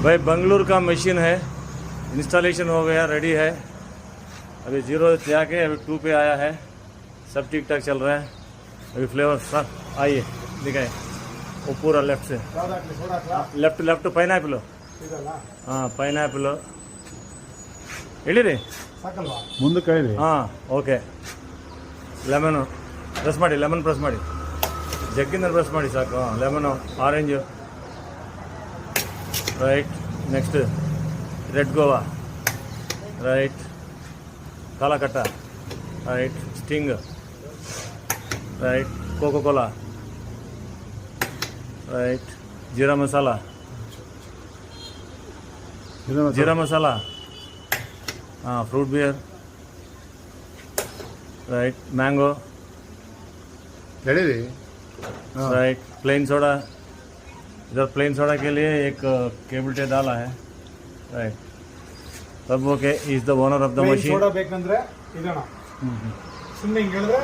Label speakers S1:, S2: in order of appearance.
S1: भाई बंगलुरु का मशीन है, इंस्टॉलेशन हो गया, रेडी है। अभी 0 से आके अभी 2 पे आया है, सब ठीक ठाक चल रहा है। अभी फ्लेवर सर आइए दिखाए, वो पूरा लेफ्ट से लेफ्ट ಪೈನಾಪಲ್ ಹಾಂ ಪೈನಾಪಲ್ ಹೇಳಿರಿ
S2: ಮುಂದಕ್ಕೆ ಹೇಳಿ.
S1: ಹಾಂ ಓಕೆ. ಲೆಮನು ಪ್ರೆಸ್ ಮಾಡಿ, ಲೆಮನ್ ಪ್ರೆಸ್ ಮಾಡಿ, ಜಗ್ಗಿಂದ ಪ್ರೆಸ್ ಮಾಡಿ ಸಾಕು. Lemon, orange, right. Next red Goa, right. ಕಾಲಕಟ್ಟ, right. Sting, right. Coca Cola, right. जीरा मसाला, जीरा मसाला, हाँ. Fruit beer, right. मैंगो,
S2: ಹೇಳಿರಿ.
S1: राइट. प्लेन सोडा, इधर प्लेन सोडा के लिए एक केबल टे डाला है, राइट. सब okay. Is the owner of the machine.
S3: Soda ಬೇಕಂದ್ರೆ ಇದನ್ನ ಸುಮ್ಮನೆ ಹಿಂಗೆ ಹೇಳಿದ್ರೆ